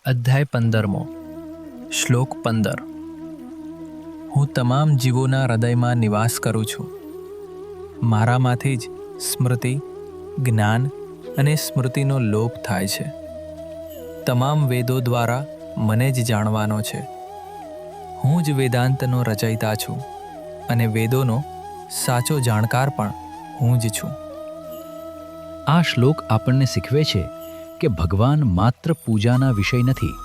અધ્યાય 15 શ્લોક 15 હું તમામ જીવોના હૃદયમાં નિવાસ કરું છું. મારામાંથી જ સ્મૃતિ, જ્ઞાન અને સ્મૃતિનો લોપ થાય છે. તમામ વેદો દ્વારા મને જ જાણવાનો છે. હું જ વેદાંતનો રચયિતા છું અને વેદોનો સાચો જાણકાર પણ હું જ છું. આ શ્લોક આપણને શીખવે છે કે ભગવાન માત્ર પૂજાના વિષય નથી.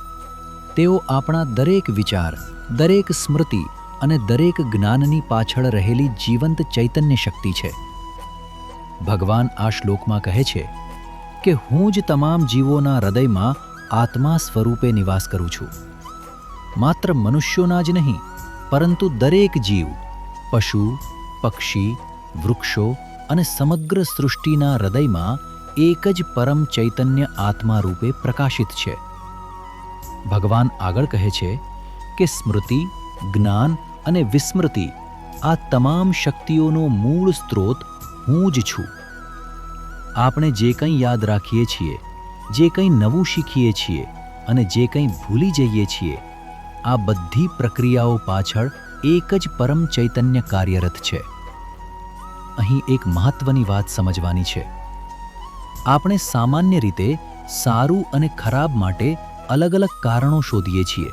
તેઓ આપણા દરેક વિચાર, દરેક સ્મૃતિ અને દરેક જ્ઞાનની પાછળ રહેલી જીવંત ચૈતન્ય શક્તિ છે. ભગવાન આ શ્લોકમાં કહે છે કે હું જ તમામ જીવોના હૃદયમાં આત્મા સ્વરૂપે નિવાસ કરું છું. માત્ર મનુષ્યોના જ નહીં, પરંતુ દરેક જીવ, પશુ, પક્ષી, વૃક્ષો અને સમગ્ર સૃષ્ટિના હૃદયમાં એક જ પરમ ચૈતન્ય આત્મા રૂપે પ્રકાશિત છે. ભગવાન આગળ કહે છે કે સ્મૃતિ, જ્ઞાન અને વિસ્મૃતિ આ તમામ શક્તિઓનો મૂળ સ્ત્રોત હું જ છું. આપણે જે કંઈ યાદ રાખીએ છીએ, જે કંઈ નવું શીખીએ છીએ અને જે કંઈ ભૂલી જઈએ છીએ, આ બધી પ્રક્રિયાઓ પાછળ એક જ પરમ ચૈતન્ય કાર્યરત છે. અહીં એક મહત્વની વાત સમજવાની છે. આપણે સામાન્ય રીતે સારું અને ખરાબ માટે અલગ અલગ કારણો શોધીએ છીએ,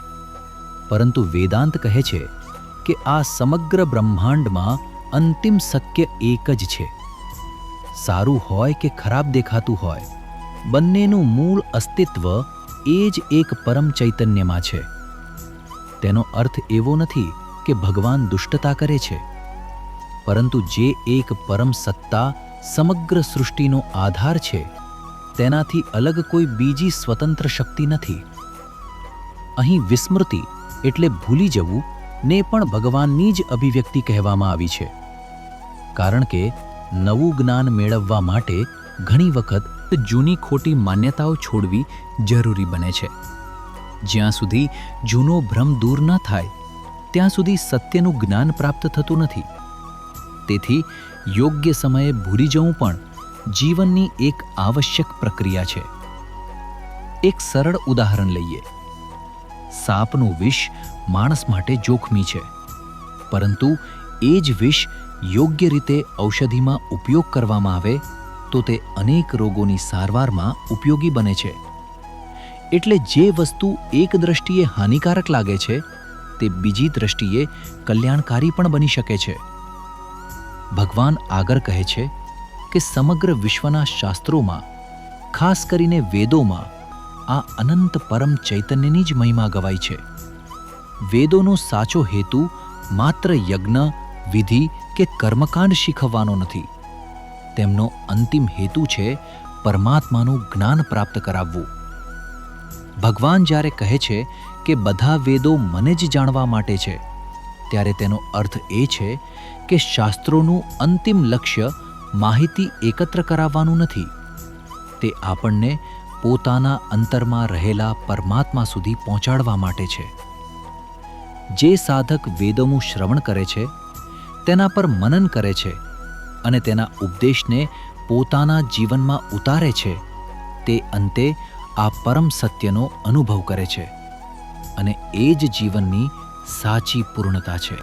પરંતુ વેદાંત કહે છે કે આ સમગ્ર બ્રહ્માંડમાં અંતિમ સત્ય એક જ છે. સારું હોય કે ખરાબ દેખાતું હોય, બંનેનું મૂળ અસ્તિત્વ એ જ એક પરમ ચૈતન્યમાં છે. તેનો અર્થ એવો નથી કે ભગવાન દુષ્ટતા કરે છે, પરંતુ જે એક પરમ સત્તા સમગ્ર સૃષ્ટિનો આધાર છે, તેનાથી અલગ કોઈ બીજી સ્વતંત્ર શક્તિ નથી. અહીં વિસ્મૃતિ એટલે ભૂલી જવું ને પણ ભગવાનની જ અભિવ્યક્તિ કહેવામાં આવી છે, કારણ કે નવું જ્ઞાન મેળવવા માટે ઘણી વખત જૂની ખોટી માન્યતાઓ છોડવી જરૂરી બને છે. જ્યાં સુધી જૂનો ભ્રમ દૂર ન થાય, ત્યાં સુધી સત્યનું જ્ઞાન પ્રાપ્ત થતું નથી. તેથી યોગ્ય સમયે ભૂલી જવું પણ જીવનની એક આવશ્યક પ્રક્રિયા છે. એક સરળ ઉદાહરણ લઈએ. સાપનું વિષ માણસ માટે જોખમી છે, પરંતુ એ જ વિષ યોગ્ય રીતે ઔષધિમાં ઉપયોગ કરવામાં આવે તો તે અનેક રોગોની સારવારમાં ઉપયોગી બને છે. એટલે જે વસ્તુ એક દ્રષ્ટિએ હાનિકારક લાગે છે, તે બીજી દ્રષ્ટિએ કલ્યાણકારી પણ બની શકે છે. ભગવાન આગળ કહે છે કે સમગ્ર વિશ્વના શાસ્ત્રોમાં, ખાસ કરીને વેદોમાં, આ અનંત પરમ ચૈતન્યની જ મહિમા ગવાય છે. વેદોનો સાચો હેતુ માત્ર યજ્ઞ, વિધિ કે કર્મકાંડ શીખવવાનો નથી. તેમનો અંતિમ હેતુ છે પરમાત્માનું જ્ઞાન પ્રાપ્ત કરાવવું. ભગવાન જ્યારે કહે છે કે બધા વેદો મને જ જાણવા માટે છે, ત્યારે તેનો અર્થ એ છે કે શાસ્ત્રોનું અંતિમ લક્ષ્ય માહિતી એકત્ર કરાવવાનું નથી. તે આપણને પોતાના અંતરમાં રહેલા પરમાત્મા સુધી પહોંચાડવા માટે છે. જે સાધક વેદોનું શ્રવણ કરે છે, તેના પર મનન કરે છે અને તેના ઉપદેશને પોતાના જીવનમાં ઉતારે છે, તે અંતે આ પરમ સત્યનો અનુભવ કરે છે, અને એ જ જીવનની સાચી પૂર્ણતા છે.